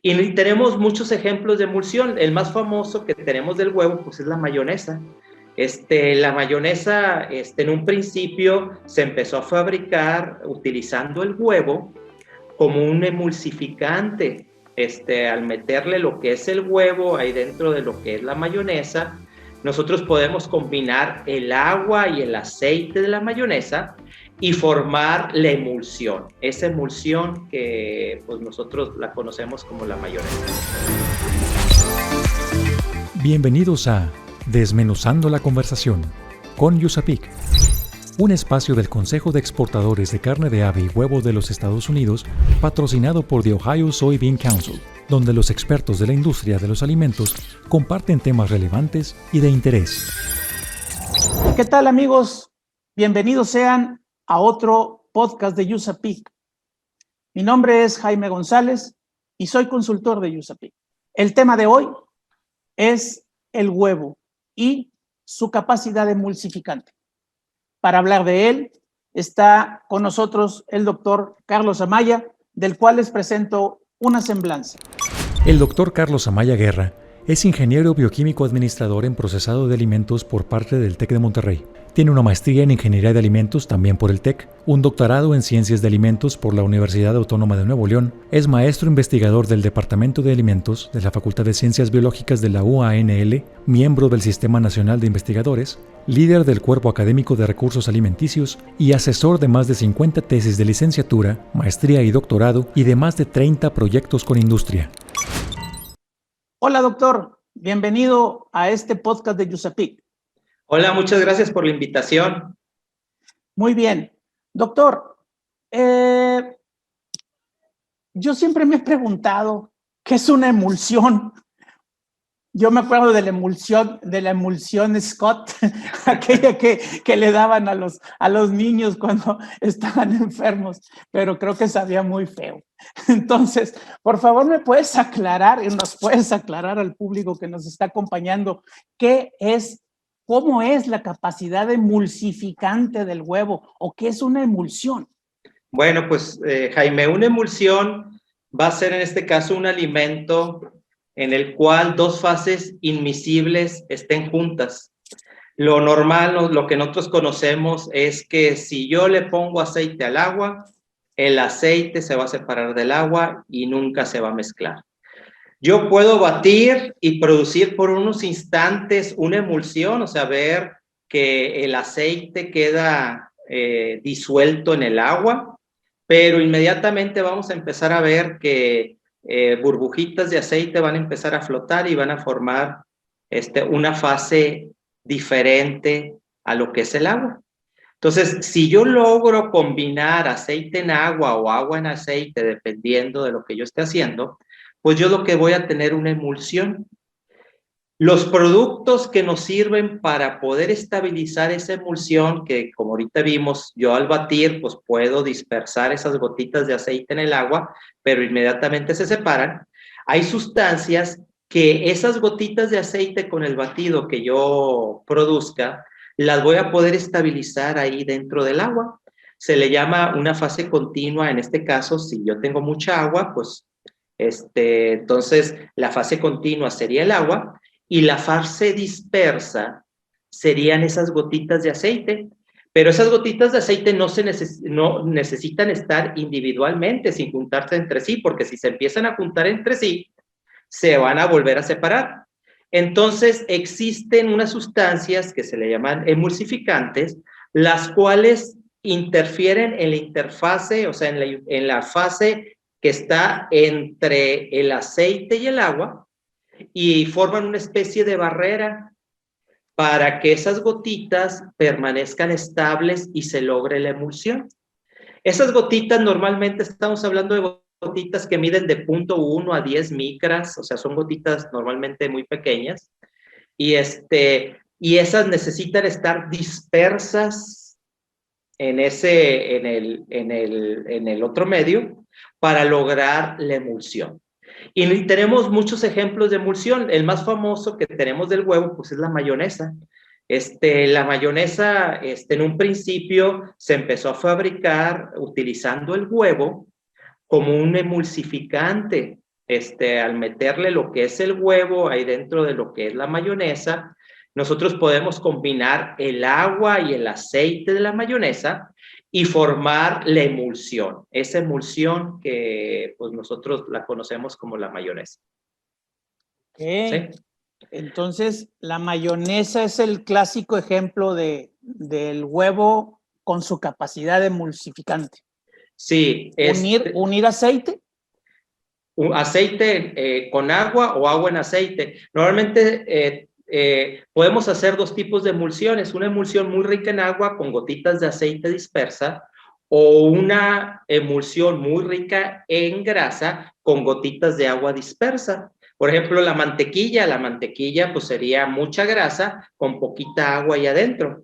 Y tenemos muchos ejemplos de emulsión. El más famoso que tenemos del huevo, pues es la mayonesa. La mayonesa, en un principio se empezó a fabricar utilizando el huevo como un emulsificante. Al meterle lo que es el huevo ahí dentro de lo que es la mayonesa, nosotros podemos combinar el agua y el aceite de la mayonesa y formar la emulsión, esa emulsión que pues nosotros la conocemos como la mayonesa. Bienvenidos a Desmenuzando la Conversación con USAPIC, un espacio del Consejo de Exportadores de Carne de Ave y Huevo de los Estados Unidos, patrocinado por The Ohio Soybean Council, donde los expertos de la industria de los alimentos comparten temas relevantes y de interés. ¿Qué tal, amigos? Bienvenidos sean a otro podcast de USAPIC. Mi nombre es Jaime González y soy consultor de USAPIC. El tema de hoy es el huevo y su capacidad emulsificante. Para hablar de él está con nosotros el doctor Carlos Amaya, del cual les presento una semblanza. El doctor Carlos Amaya Guerra es ingeniero bioquímico administrador en procesado de alimentos por parte del TEC de Monterrey. Tiene una maestría en Ingeniería de Alimentos también por el TEC, un doctorado en Ciencias de Alimentos por la Universidad Autónoma de Nuevo León, es maestro investigador del Departamento de Alimentos de la Facultad de Ciencias Biológicas de la UANL, miembro del Sistema Nacional de Investigadores, líder del Cuerpo Académico de Recursos Alimenticios y asesor de más de 50 tesis de licenciatura, maestría y doctorado y de más de 30 proyectos con industria. Hola, doctor. Bienvenido a este podcast de USAPIC. Hola, muchas gracias por la invitación. Muy bien. Doctor, yo siempre me he preguntado qué es una emulsión. Yo me acuerdo de la emulsión Scott, aquella que le daban a los niños cuando estaban enfermos, pero creo que sabía muy feo. Entonces, por favor, nos puedes aclarar al público que nos está acompañando cómo es la capacidad emulsificante del huevo o qué es una emulsión. Bueno, pues Jaime, una emulsión va a ser en este caso un alimento en el cual dos fases inmiscibles estén juntas. Lo normal, lo que nosotros conocemos es que si yo le pongo aceite al agua, el aceite se va a separar del agua y nunca se va a mezclar. Yo puedo batir y producir por unos instantes una emulsión, o sea, ver que el aceite queda disuelto en el agua, pero inmediatamente vamos a empezar a ver que burbujitas de aceite van a empezar a flotar y van a formar una fase diferente a lo que es el agua. Entonces, si yo logro combinar aceite en agua o agua en aceite, dependiendo de lo que yo esté haciendo, pues yo lo que voy a tener una emulsión. Los productos que nos sirven para poder estabilizar esa emulsión, que como ahorita vimos, yo al batir, pues puedo dispersar esas gotitas de aceite en el agua, pero inmediatamente se separan. Hay sustancias que esas gotitas de aceite con el batido que yo produzca, las voy a poder estabilizar ahí dentro del agua. Se le llama una fase continua. En este caso, si yo tengo mucha agua, pues entonces la fase continua sería el agua y la fase dispersa serían esas gotitas de aceite. Pero esas gotitas de aceite no necesitan estar individualmente, sin juntarse entre sí, porque si se empiezan a juntar entre sí, se van a volver a separar. Entonces, existen unas sustancias que se le llaman emulsificantes, las cuales interfieren en la interfase, o sea, en la fase que está entre el aceite y el agua y forman una especie de barrera para que esas gotitas permanezcan estables y se logre la emulsión. Esas gotitas normalmente estamos hablando de gotitas que miden de 0.1 a 10 micras, o sea, son gotitas normalmente muy pequeñas, y esas necesitan estar dispersas en el otro medio para lograr la emulsión. Y tenemos muchos ejemplos de emulsión. El más famoso que tenemos del huevo, pues es la mayonesa. La mayonesa, en un principio se empezó a fabricar utilizando el huevo como un emulsificante. al meterle lo que es el huevo ahí dentro de lo que es la mayonesa, nosotros podemos combinar el agua y el aceite de la mayonesa y formar la emulsión, esa emulsión que pues nosotros la conocemos como la mayonesa. Okay. ¿Sí? Entonces, la mayonesa es el clásico ejemplo del huevo con su capacidad emulsificante. Sí. ¿Unir aceite? Aceite con agua o agua en aceite. Normalmente podemos hacer dos tipos de emulsiones, una emulsión muy rica en agua con gotitas de aceite dispersa o una emulsión muy rica en grasa con gotitas de agua dispersa. Por ejemplo, la mantequilla pues sería mucha grasa con poquita agua ahí adentro.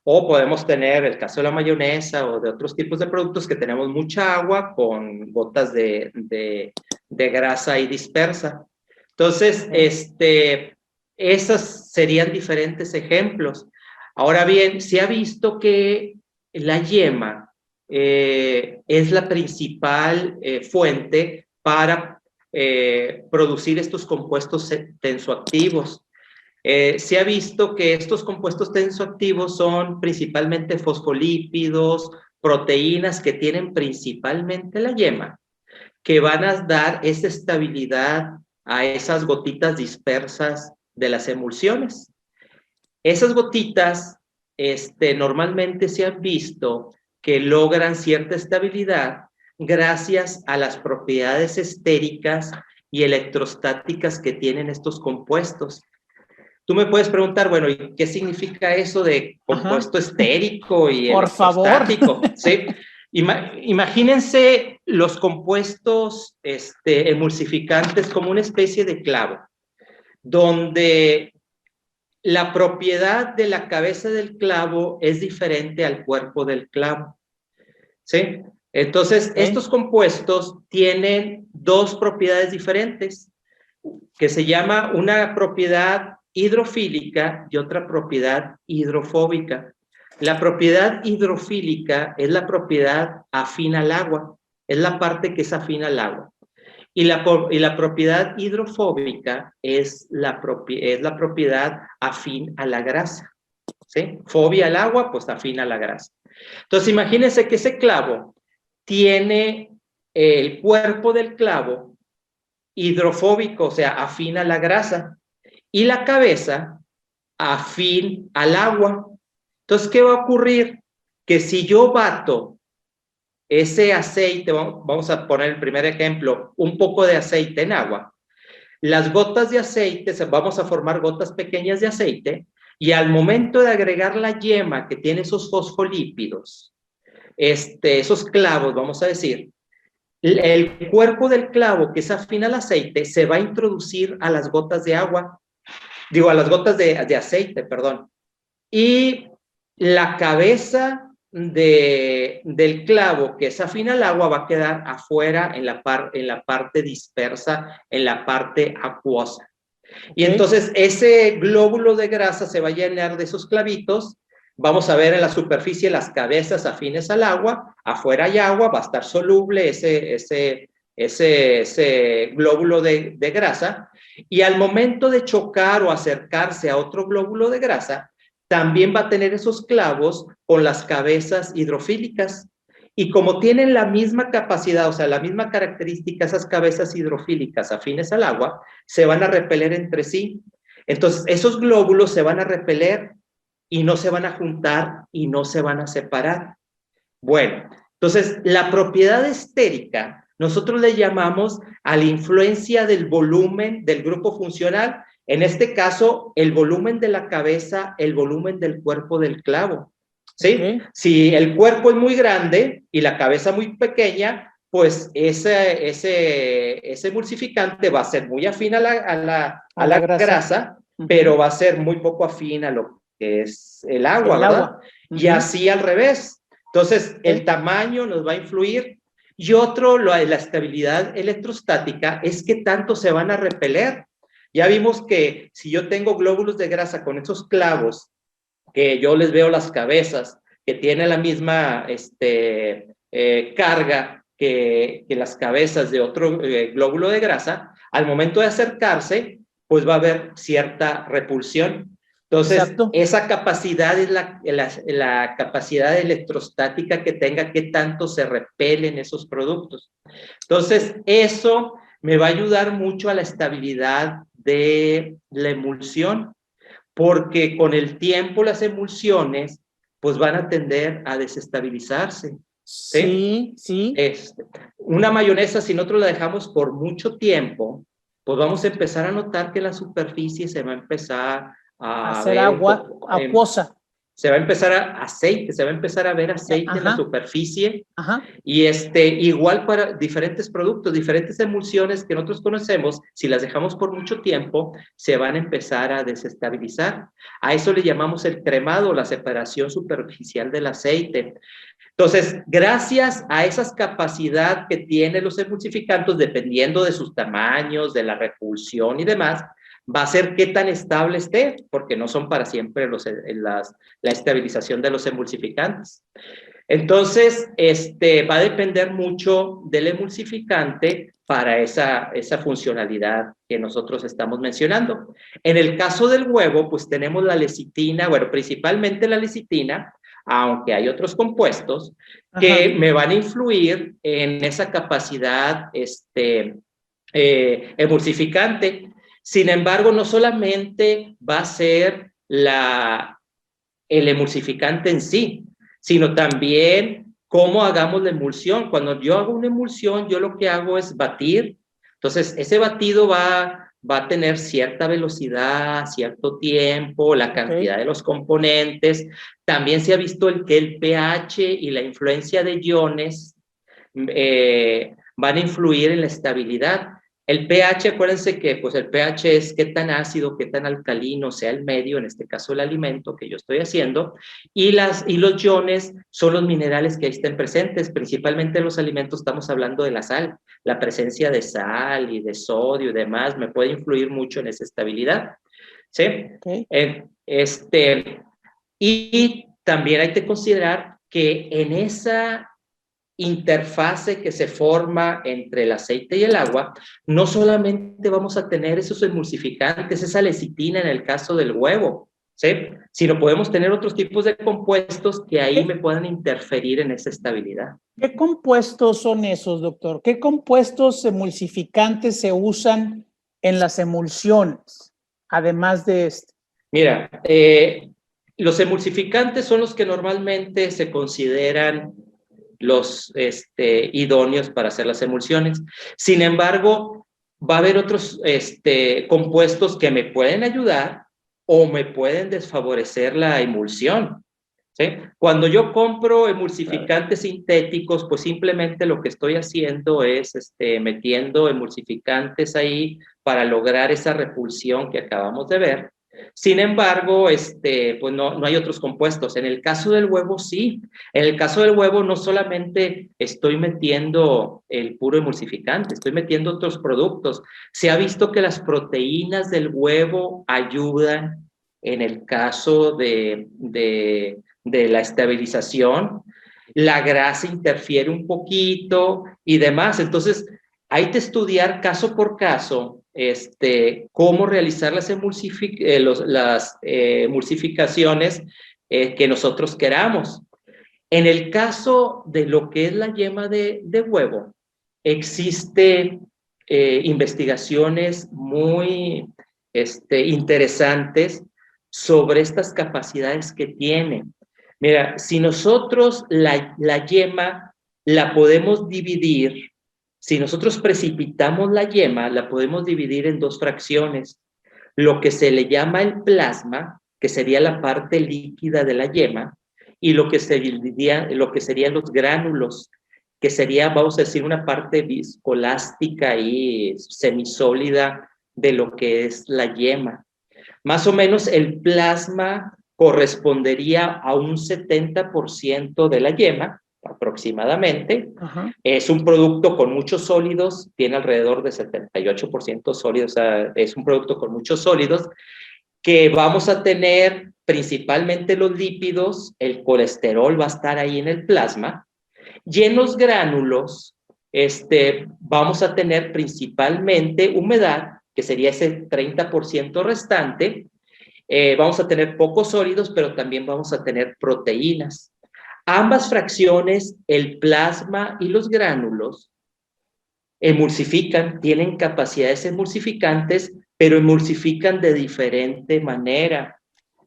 O podemos tener el caso de la mayonesa o de otros tipos de productos que tenemos mucha agua con gotas de grasa ahí dispersa. Entonces, esos serían diferentes ejemplos. Ahora bien, se ha visto que la yema es la principal fuente para producir estos compuestos tensoactivos. Se ha visto que estos compuestos tensoactivos son principalmente fosfolípidos, proteínas que tienen principalmente la yema, que van a dar esa estabilidad a esas gotitas dispersas de las emulsiones. Esas gotitas normalmente se han visto que logran cierta estabilidad gracias a las propiedades estéricas y electrostáticas que tienen estos compuestos. Tú me puedes preguntar, bueno, ¿y qué significa eso de compuesto estérico y electrostático? ¿Sí? Imagínense los compuestos emulsificantes como una especie de clavo, donde la propiedad de la cabeza del clavo es diferente al cuerpo del clavo. ¿Sí? Entonces, estos compuestos tienen dos propiedades diferentes, que se llama una propiedad hidrofílica y otra propiedad hidrofóbica. La propiedad hidrofílica es la propiedad afín al agua, es la parte que es afín al agua. Y la propiedad hidrofóbica es la propiedad afín a la grasa. ¿Sí? Fobia al agua, pues afín a la grasa. Entonces, imagínense que ese clavo tiene el cuerpo del clavo hidrofóbico, o sea, afín a la grasa, y la cabeza afín al agua. Entonces, ¿qué va a ocurrir? Que si yo bato ese aceite, vamos a poner el primer ejemplo, un poco de aceite en agua, las gotas de aceite, vamos a formar gotas pequeñas de aceite, y al momento de agregar la yema que tiene esos fosfolípidos, esos clavos, vamos a decir, el cuerpo del clavo que es afín al aceite se va a introducir a las gotas de agua, a las gotas de aceite, perdón. Y la cabeza del clavo que es afín al agua va a quedar afuera en la parte dispersa, en la parte acuosa. Y entonces ese glóbulo de grasa se va a llenar de esos clavitos. Vamos a ver en la superficie las cabezas afines al agua, afuera hay agua, va a estar soluble ese glóbulo de grasa, y al momento de chocar o acercarse a otro glóbulo de grasa, también va a tener esos clavos con las cabezas hidrofílicas. Y como tienen la misma capacidad, o sea, la misma característica, esas cabezas hidrofílicas afines al agua, se van a repeler entre sí. Entonces, esos glóbulos se van a repeler y no se van a juntar y no se van a separar. Bueno, entonces, la propiedad estérica, nosotros le llamamos a la influencia del volumen del grupo funcional. En este caso, el volumen de la cabeza, el volumen del cuerpo del clavo. ¿Sí? Si el cuerpo es muy grande y la cabeza muy pequeña, pues ese emulsificante va a ser muy afín a la grasa, pero va a ser muy poco afín a lo que es el agua, ¿verdad? Y así al revés. Entonces, el tamaño nos va a influir. Y otro, la estabilidad electrostática, es que tanto se van a repeler. Ya vimos que si yo tengo glóbulos de grasa con esos clavos, que yo les veo las cabezas, que tienen la misma carga que las cabezas de otro glóbulo de grasa, al momento de acercarse, pues va a haber cierta repulsión. Entonces, Exacto. esa capacidad es la capacidad electrostática que tenga, que tanto se repelen esos productos. Entonces, eso me va a ayudar mucho a la estabilidad de la emulsión, porque con el tiempo las emulsiones pues van a tender a desestabilizarse. Sí, sí. Una mayonesa, si nosotros la dejamos por mucho tiempo, pues vamos a empezar a notar que la superficie se va a empezar a Hacer ver agua acuosa. se va a empezar aceite, se va a empezar a ver aceite en la superficie. Ajá. Y igual para diferentes productos, diferentes emulsiones que nosotros conocemos, si las dejamos por mucho tiempo, se van a empezar a desestabilizar. A eso le llamamos el cremado, la separación superficial del aceite. Entonces, gracias a esa capacidad que tienen los emulsificantes, dependiendo de sus tamaños, de la repulsión y demás, va a ser qué tan estable esté, porque no son para siempre la estabilización de los emulsificantes. Entonces, va a depender mucho del emulsificante para esa funcionalidad que nosotros estamos mencionando. En el caso del huevo, pues tenemos la lecitina, bueno, principalmente la lecitina, aunque hay otros compuestos que me van a influir en esa capacidad emulsificante. Sin embargo, no solamente va a ser el emulsificante en sí, sino también cómo hagamos la emulsión. Cuando yo hago una emulsión, yo lo que hago es batir. Entonces, ese batido va a tener cierta velocidad, cierto tiempo, la cantidad de los componentes. También se ha visto que el pH y la influencia de iones van a influir en la estabilidad. El pH, acuérdense que pues el pH es qué tan ácido, qué tan alcalino sea el medio, en este caso el alimento que yo estoy haciendo, y los iones son los minerales que ahí estén presentes. Principalmente en los alimentos estamos hablando de la sal. La presencia de sal y de sodio y demás me puede influir mucho en esa estabilidad. ¿Sí? Y también hay que considerar que en esa interfase que se forma entre el aceite y el agua, no solamente vamos a tener esos emulsificantes, esa lecitina en el caso del huevo, ¿sí? Sino podemos tener otros tipos de compuestos que ahí me puedan interferir en esa estabilidad. ¿Qué compuestos son esos, doctor? ¿Qué compuestos emulsificantes se usan en las emulsiones, además de este? Mira, los emulsificantes son los que normalmente se consideran los idóneos para hacer las emulsiones. Sin embargo, va a haber otros compuestos que me pueden ayudar o me pueden desfavorecer la emulsión. ¿Sí? Cuando yo compro emulsificantes sintéticos, pues simplemente lo que estoy haciendo es metiendo emulsificantes ahí para lograr esa repulsión que acabamos de ver. Sin embargo, pues no hay otros compuestos. En el caso del huevo, sí. En el caso del huevo, no solamente estoy metiendo el puro emulsificante, estoy metiendo otros productos. Se ha visto que las proteínas del huevo ayudan en el caso de la estabilización. La grasa interfiere un poquito y demás. Entonces, hay que estudiar caso por caso cómo realizar las emulsificaciones que nosotros queramos. En el caso de lo que es la yema de huevo, existen investigaciones muy interesantes sobre estas capacidades que tiene. Mira, si nosotros la yema la podemos dividir, si nosotros precipitamos la yema, la podemos dividir en dos fracciones. Lo que se le llama el plasma, que sería la parte líquida de la yema, y lo que serían los gránulos, que sería, vamos a decir, una parte viscoelástica y semisólida de lo que es la yema. Más o menos el plasma correspondería a un 70% de la yema, aproximadamente. Es un producto con muchos sólidos, tiene alrededor de 78% sólidos, o sea, es un producto con muchos sólidos, que vamos a tener principalmente los lípidos, el colesterol va a estar ahí en el plasma, y en los gránulos vamos a tener principalmente humedad, que sería ese 30% restante. Vamos a tener pocos sólidos, pero también vamos a tener proteínas. Ambas fracciones, el plasma y los gránulos, emulsifican, tienen capacidades emulsificantes, pero emulsifican de diferente manera,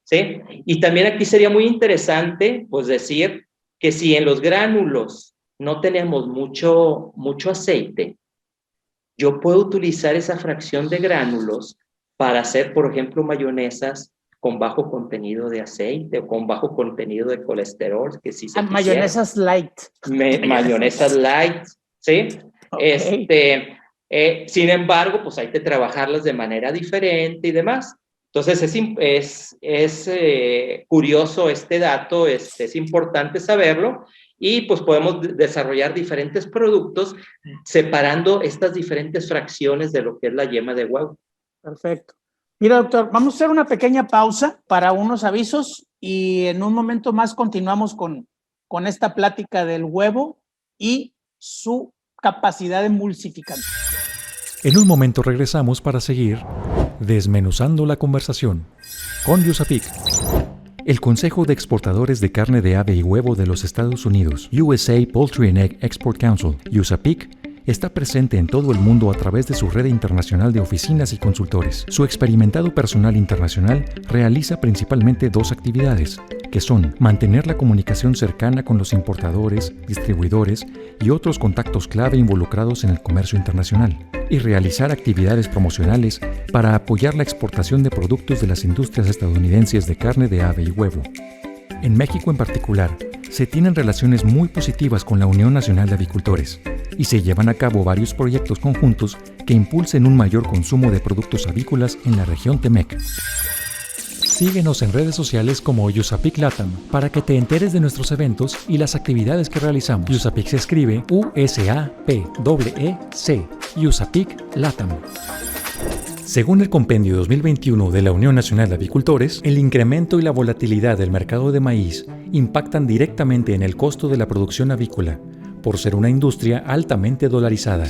¿sí? Y también aquí sería muy interesante, pues, decir que si en los gránulos no tenemos mucho aceite, yo puedo utilizar esa fracción de gránulos para hacer, por ejemplo, mayonesas con bajo contenido de aceite o con bajo contenido de colesterol, que si se quisiera. Mayonesas light. Mayonesas light, ¿sí? Okay. Sin embargo, pues hay que trabajarlas de manera diferente y demás. Entonces es curioso este dato, es importante saberlo, y pues podemos desarrollar diferentes productos separando estas diferentes fracciones de lo que es la yema de huevo. Perfecto. Mira, doctor, vamos a hacer una pequeña pausa para unos avisos y en un momento más continuamos con esta plática del huevo y su capacidad emulsificante. En un momento regresamos para seguir desmenuzando la conversación con USAPIC. El Consejo de Exportadores de Carne de Ave y Huevo de los Estados Unidos, USA Poultry and Egg Export Council, USAPIC, está presente en todo el mundo a través de su red internacional de oficinas y consultores. Su experimentado personal internacional realiza principalmente dos actividades, que son mantener la comunicación cercana con los importadores, distribuidores y otros contactos clave involucrados en el comercio internacional, y realizar actividades promocionales para apoyar la exportación de productos de las industrias estadounidenses de carne de ave y huevo. En México en particular, se tienen relaciones muy positivas con la Unión Nacional de Avicultores y se llevan a cabo varios proyectos conjuntos que impulsen un mayor consumo de productos avícolas en la región TEMEC. Síguenos en redes sociales como USAPIC LATAM para que te enteres de nuestros eventos y las actividades que realizamos. USAPIC se escribe USAPEC, USAPIC LATAM. Según el Compendio 2021 de la Unión Nacional de Avicultores, el incremento y la volatilidad del mercado de maíz impactan directamente en el costo de la producción avícola, por ser una industria altamente dolarizada.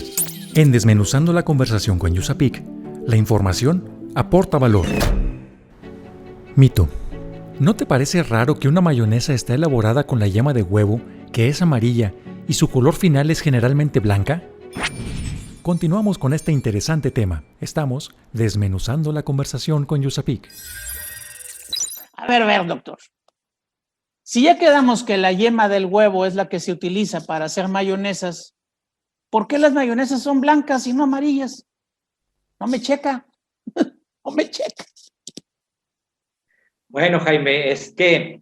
En Desmenuzando la conversación con USAPIC, la información aporta valor. Mito. ¿No te parece raro que una mayonesa está elaborada con la yema de huevo, que es amarilla, y su color final es generalmente blanca? Continuamos con este interesante tema. Estamos desmenuzando la conversación con USAPIC. A ver, doctor. Si ya quedamos que la yema del huevo es la que se utiliza para hacer mayonesas, ¿por qué las mayonesas son blancas y no amarillas? No me checa. No me checa. Bueno, Jaime, es que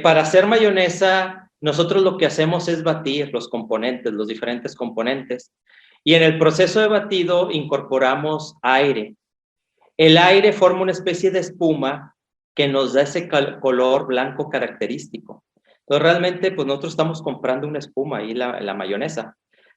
para hacer mayonesa, nosotros lo que hacemos es batir los componentes, los diferentes componentes. Y en el proceso de batido incorporamos aire. El aire forma una especie de espuma que nos da ese color blanco característico. Entonces, realmente, pues nosotros estamos comprando una espuma ahí, la mayonesa.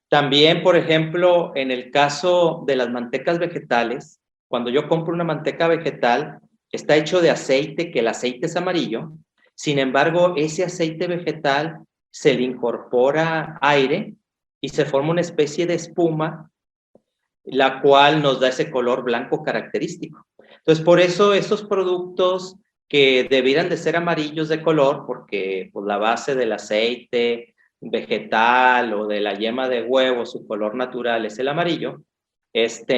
También, por ejemplo, en el caso de las mantecas vegetales, cuando yo compro una manteca vegetal, está hecho de aceite, que el aceite es amarillo. Sin embargo, ese aceite vegetal se le incorpora aire y se forma una especie de espuma, la cual nos da ese color blanco característico. Entonces, por eso esos productos que debieran de ser amarillos de color, porque pues, la base del aceite vegetal o de la yema de huevo, su color natural es el amarillo,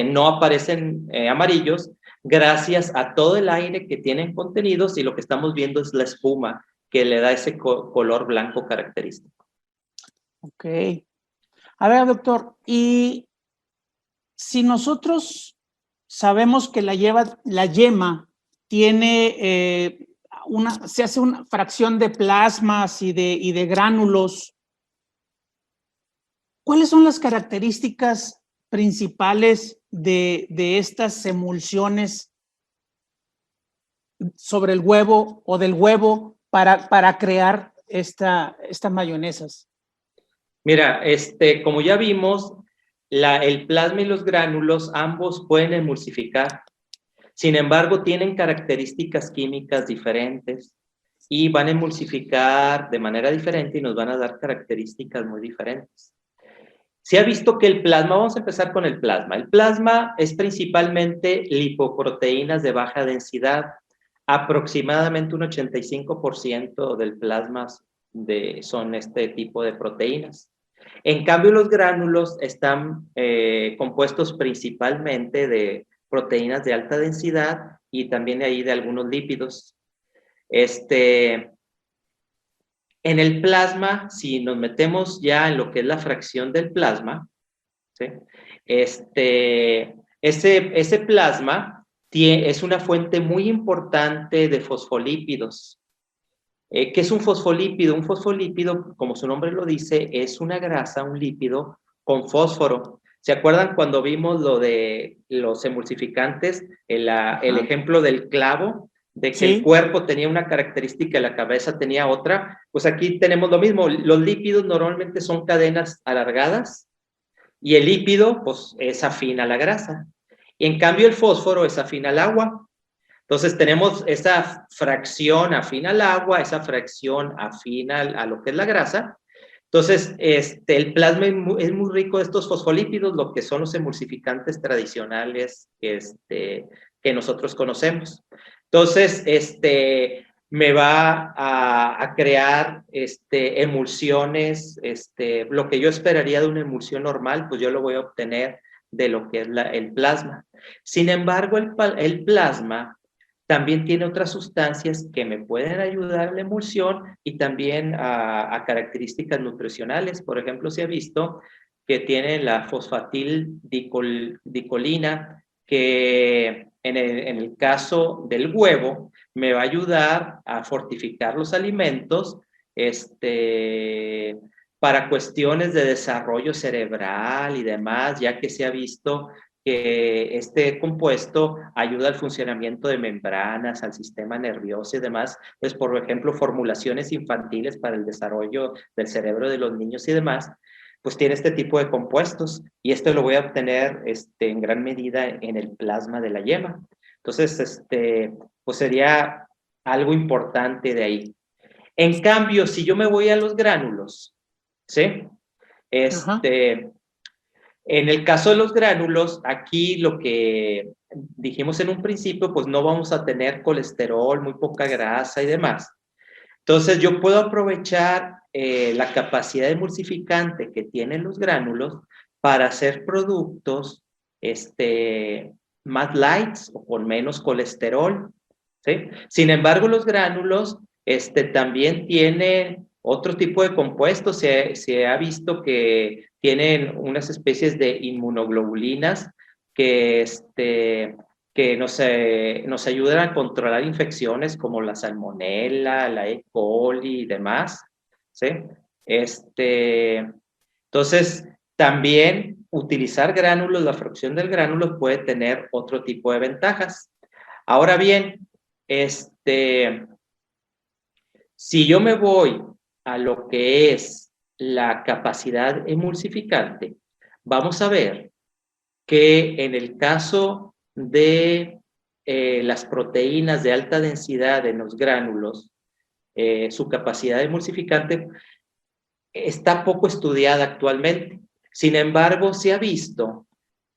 no aparecen amarillos gracias a todo el aire que tienen contenidos, y lo que estamos viendo es la espuma que le da ese color blanco característico. Ok. A ver, doctor, y si nosotros sabemos que la yema tiene se hace una fracción de plasmas y de gránulos, ¿cuáles son las características principales de estas emulsiones sobre el huevo o del huevo para crear estas mayonesas? Mira, como ya vimos, el plasma y los gránulos ambos pueden emulsificar. Sin embargo, tienen características químicas diferentes y van a emulsificar de manera diferente y nos van a dar características muy diferentes. Se ha visto que el plasma, vamos a empezar con el plasma. El plasma es principalmente lipoproteínas de baja densidad. Aproximadamente un 85% del plasma son este tipo de proteínas. En cambio, los gránulos están compuestos principalmente de proteínas de alta densidad y también ahí de algunos lípidos. En el plasma, si nos metemos ya en lo que es la fracción del plasma, ¿sí? Ese plasma es una fuente muy importante de fosfolípidos. ¿Qué es un fosfolípido? Un fosfolípido, como su nombre lo dice, es una grasa, un lípido con fósforo. ¿Se acuerdan cuando vimos lo de los emulsificantes? El ejemplo del clavo, de que el cuerpo tenía una característica y la cabeza tenía otra. Pues aquí tenemos lo mismo. Los lípidos normalmente son cadenas alargadas y el lípido pues, es afín a la grasa. Y en cambio el fósforo es afín al agua. Entonces tenemos esa fracción afín al agua, esa fracción afín a lo que es la grasa. Entonces, el plasma es muy rico de estos fosfolípidos, lo que son los emulsificantes tradicionales que nosotros conocemos. Entonces, me va a crear emulsiones, lo que yo esperaría de una emulsión normal, pues yo lo voy a obtener de lo que es el plasma. Sin embargo, el plasma también tiene otras sustancias que me pueden ayudar a la emulsión y también a características nutricionales. Por ejemplo, se ha visto que tiene la fosfatildicolina, que en el caso del huevo me va a ayudar a fortificar los alimentos para cuestiones de desarrollo cerebral y demás, ya que se ha visto que este compuesto ayuda al funcionamiento de membranas, al sistema nervioso y demás. Pues, por ejemplo, formulaciones infantiles para el desarrollo del cerebro de los niños y demás, pues tiene este tipo de compuestos y esto lo voy a obtener en gran medida en el plasma de la yema. Entonces, pues sería algo importante de ahí. En cambio, si yo me voy a los gránulos, ¿sí? En el caso de los gránulos, aquí lo que dijimos en un principio, pues no vamos a tener colesterol, muy poca grasa y demás. Entonces, yo puedo aprovechar la capacidad emulsificante que tienen los gránulos para hacer productos más light o con menos colesterol, ¿sí? Sin embargo, los gránulos también tienen otro tipo de compuestos. Se ha visto que tienen unas especies de inmunoglobulinas que, que nos ayudan a controlar infecciones como la salmonela, la E. coli y demás, ¿sí? Entonces, también utilizar gránulos, la fracción del gránulo puede tener otro tipo de ventajas. Ahora bien, si yo me voy a lo que es la capacidad emulsificante, vamos a ver que en el caso de las proteínas de alta densidad en los gránulos, su capacidad emulsificante está poco estudiada actualmente. Sin embargo, se ha visto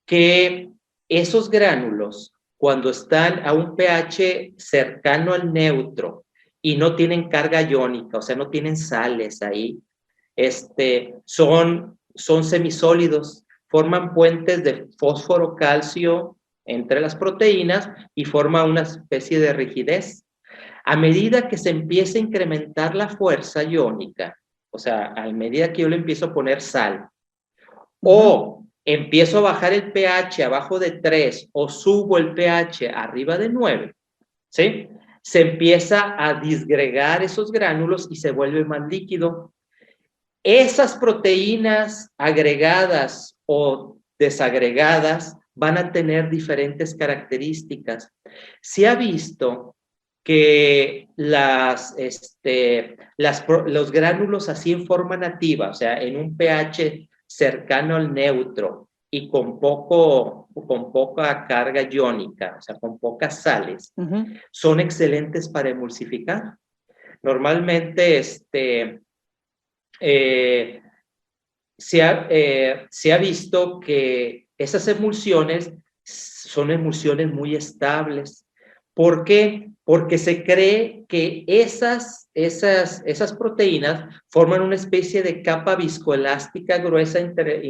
que esos gránulos, cuando están a un pH cercano al neutro y no tienen carga iónica, o sea, no tienen sales ahí, son semisólidos, forman puentes de fósforo-calcio entre las proteínas y forman una especie de rigidez. A medida que se empieza a incrementar la fuerza iónica, o sea, a medida que yo le empiezo a poner sal, o empiezo a bajar el pH abajo de 3 o subo el pH arriba de 9, ¿sí? Se empieza a disgregar esos gránulos y se vuelve más líquido. Esas proteínas agregadas o desagregadas van a tener diferentes características. Se ha visto que los gránulos así en forma nativa, o sea, en un pH cercano al neutro y con poca carga iónica, o sea, con pocas sales, son excelentes para emulsificar. Normalmente, se ha visto que esas emulsiones son emulsiones muy estables. ¿Por qué? Porque se cree que esas proteínas forman una especie de capa viscoelástica gruesa entre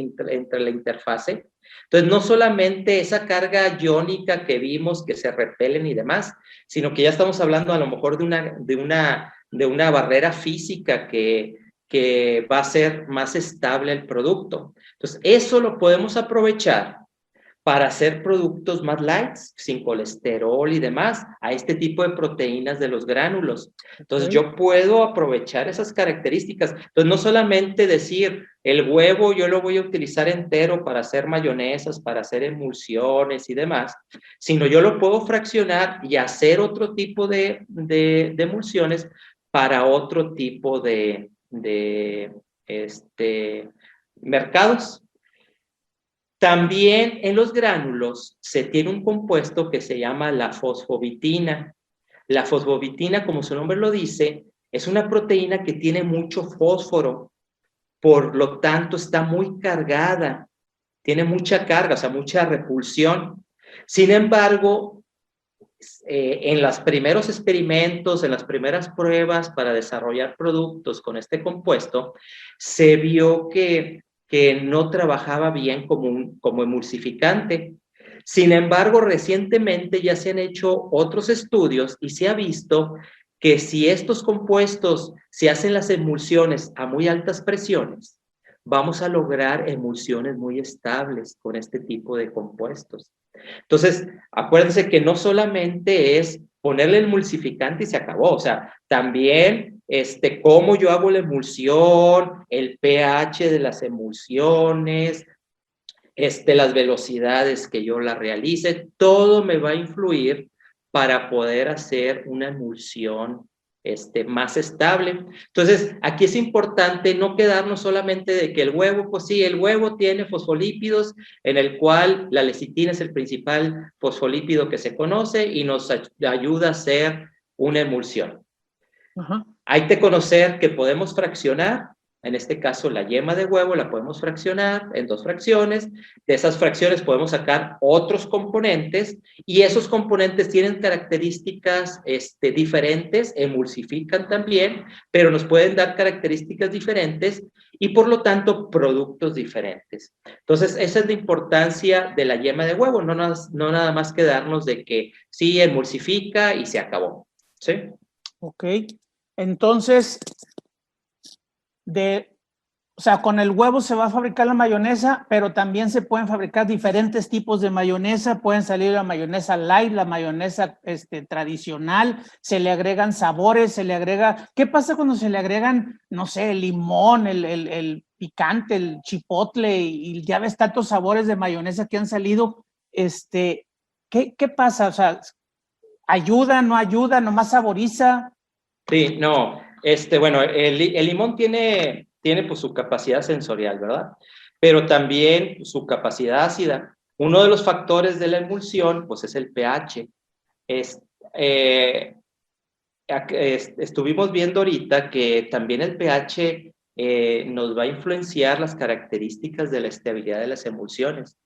la interfase. Entonces, no solamente esa carga iónica que vimos que se repelen y demás, sino que ya estamos hablando a lo mejor de una barrera física que va a ser más estable el producto. Entonces, eso lo podemos aprovechar para hacer productos más light, sin colesterol y demás, a este tipo de proteínas de los gránulos. Entonces, yo puedo aprovechar esas características. Entonces, no solamente decir, el huevo yo lo voy a utilizar entero para hacer mayonesas, para hacer emulsiones y demás, sino yo lo puedo fraccionar y hacer otro tipo de emulsiones para otro tipo de mercados. También en los gránulos se tiene un compuesto que se llama la fosfovitina. La fosfovitina, como su nombre lo dice, es una proteína que tiene mucho fósforo, por lo tanto está muy cargada, tiene mucha carga, o sea, mucha repulsión. Sin embargo, en los primeros experimentos, en las primeras pruebas para desarrollar productos con este compuesto, se vio que no trabajaba bien como emulsificante. Sin embargo, recientemente ya se han hecho otros estudios y se ha visto que si estos compuestos se hacen las emulsiones a muy altas presiones, vamos a lograr emulsiones muy estables con este tipo de compuestos. Entonces, acuérdense que no solamente es ponerle el emulsificante y se acabó, o sea, también cómo yo hago la emulsión, el pH de las emulsiones, las velocidades que yo la realice, todo me va a influir para poder hacer una emulsión más estable. Entonces, aquí es importante no quedarnos solamente de que el huevo, pues sí, el huevo tiene fosfolípidos, en el cual la lecitina es el principal fosfolípido que se conoce y nos ayuda a hacer una emulsión. Hay que conocer que podemos fraccionar, en este caso la yema de huevo la podemos fraccionar en 2 fracciones, de esas fracciones podemos sacar otros componentes y esos componentes tienen características diferentes, emulsifican también, pero nos pueden dar características diferentes y por lo tanto productos diferentes. Entonces esa es la importancia de la yema de huevo, no nada más quedarnos de que sí emulsifica y se acabó, ¿sí? Ok, entonces, o sea, con el huevo se va a fabricar la mayonesa, pero también se pueden fabricar diferentes tipos de mayonesa, pueden salir la mayonesa light, la mayonesa tradicional, se le agregan sabores, se le agrega, ¿qué pasa cuando se le agregan, no sé, el limón, el picante, el chipotle y ya ves tantos sabores de mayonesa que han salido? ¿Qué pasa? O sea, ¿ayuda, no ayuda, nomás saboriza? Sí, no, bueno, el limón tiene pues su capacidad sensorial, ¿verdad? Pero también su capacidad ácida. Uno de los factores de la emulsión, pues es el pH. Estuvimos viendo ahorita que también el pH nos va a influenciar las características de la estabilidad de las emulsiones.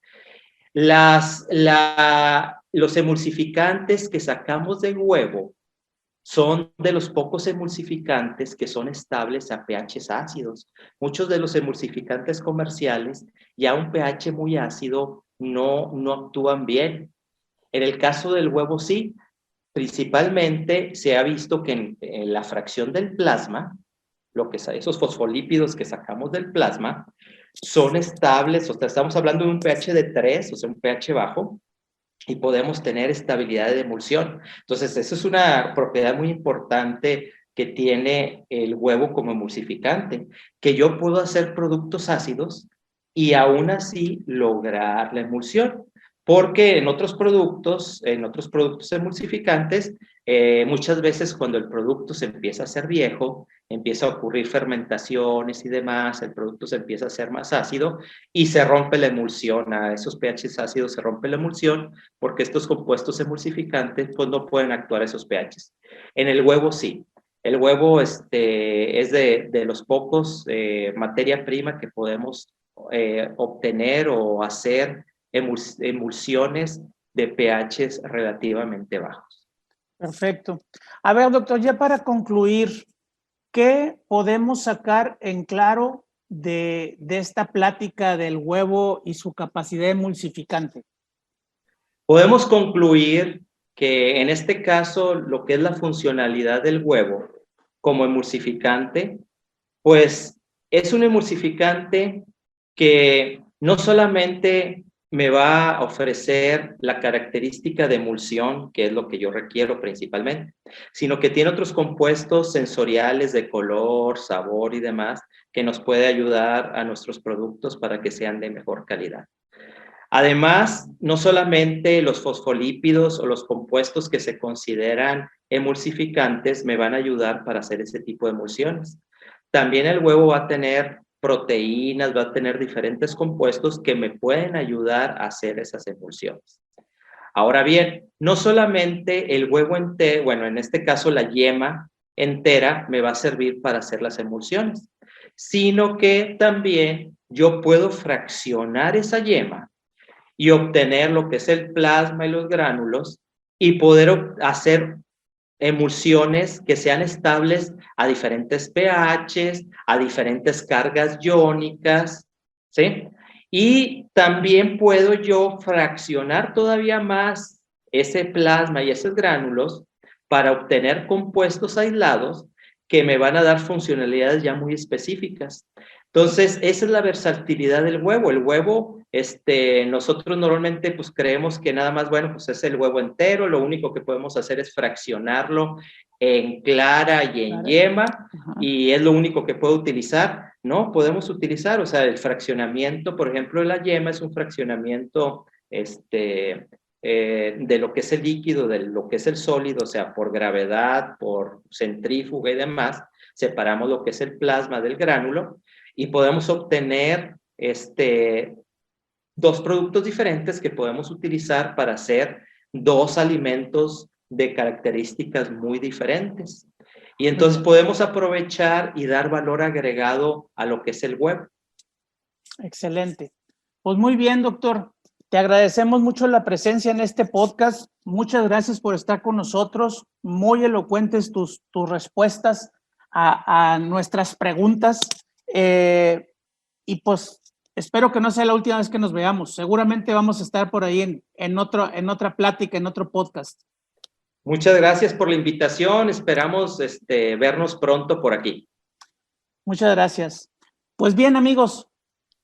Los emulsificantes que sacamos del huevo son de los pocos emulsificantes que son estables a pHs ácidos. Muchos de los emulsificantes comerciales, ya un pH muy ácido, no actúan bien. En el caso del huevo sí, principalmente se ha visto que en la fracción del plasma, esos fosfolípidos que sacamos del plasma, son estables, o sea, estamos hablando de un pH de 3, o sea, un pH bajo, y podemos tener estabilidad de emulsión. Entonces, eso es una propiedad muy importante que tiene el huevo como emulsificante, que yo puedo hacer productos ácidos y aún así lograr la emulsión. Porque en otros productos emulsificantes, muchas veces cuando el producto se empieza a hacer viejo, empieza a ocurrir fermentaciones y demás, el producto se empieza a hacer más ácido y se rompe la emulsión. A esos pHs ácidos se rompe la emulsión porque estos compuestos emulsificantes pues no pueden actuar a esos pHs. En el huevo sí. El huevo es de los pocos materia prima que podemos obtener o hacer emulsiones de pHs relativamente bajos. Perfecto. A ver, doctor, ya para concluir, ¿qué podemos sacar en claro de esta plática del huevo y su capacidad emulsificante? Podemos concluir que en este caso lo que es la funcionalidad del huevo como emulsificante, pues es un emulsificante que no solamente me va a ofrecer la característica de emulsión, que es lo que yo requiero principalmente, sino que tiene otros compuestos sensoriales de color, sabor y demás que nos puede ayudar a nuestros productos para que sean de mejor calidad. Además, no solamente los fosfolípidos o los compuestos que se consideran emulsificantes me van a ayudar para hacer ese tipo de emulsiones. También el huevo va a tener proteínas, va a tener diferentes compuestos que me pueden ayudar a hacer esas emulsiones. Ahora bien, no solamente el huevo entero, bueno, en este caso la yema entera me va a servir para hacer las emulsiones, sino que también yo puedo fraccionar esa yema y obtener lo que es el plasma y los gránulos y poder hacer emulsiones que sean estables a diferentes pHs, a diferentes cargas iónicas, ¿sí? Y también puedo yo fraccionar todavía más ese plasma y esos gránulos para obtener compuestos aislados que me van a dar funcionalidades ya muy específicas. Entonces, esa es la versatilidad del huevo. El huevo, nosotros normalmente pues creemos que nada más, bueno, pues es el huevo entero, lo único que podemos hacer es fraccionarlo en clara y en yema, y es lo único que puedo utilizar. No, podemos utilizar, o sea, el fraccionamiento, por ejemplo, de la yema es un fraccionamiento de lo que es el líquido, de lo que es el sólido, o sea, por gravedad, por centrífuga y demás, separamos lo que es el plasma del gránulo, y podemos obtener dos productos diferentes que podemos utilizar para hacer dos alimentos de características muy diferentes. Y entonces podemos aprovechar y dar valor agregado a lo que es el huevo. Excelente. Pues muy bien, doctor. Te agradecemos mucho la presencia en este podcast. Muchas gracias por estar con nosotros. Muy elocuentes tus respuestas a nuestras preguntas. Y pues espero que no sea la última vez que nos veamos. Seguramente vamos a estar por ahí en otra plática, en otro podcast. Muchas gracias por la invitación. Esperamos vernos pronto por aquí. Muchas gracias. Pues bien, amigos,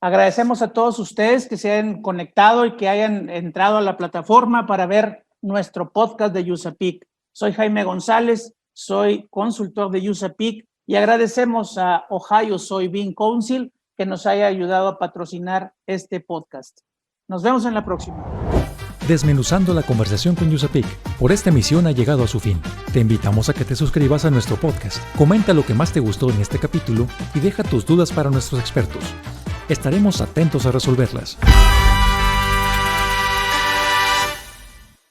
agradecemos a todos ustedes que se hayan conectado y que hayan entrado a la plataforma para ver nuestro podcast de USAPIC. Soy Jaime González, soy consultor de USAPIC y agradecemos a Ohio Soybean Council que nos haya ayudado a patrocinar este podcast. Nos vemos en la próxima. Desmenuzando la conversación con USAPIC. Por esta emisión ha llegado a su fin. Te invitamos a que te suscribas a nuestro podcast. Comenta lo que más te gustó en este capítulo y deja tus dudas para nuestros expertos. Estaremos atentos a resolverlas.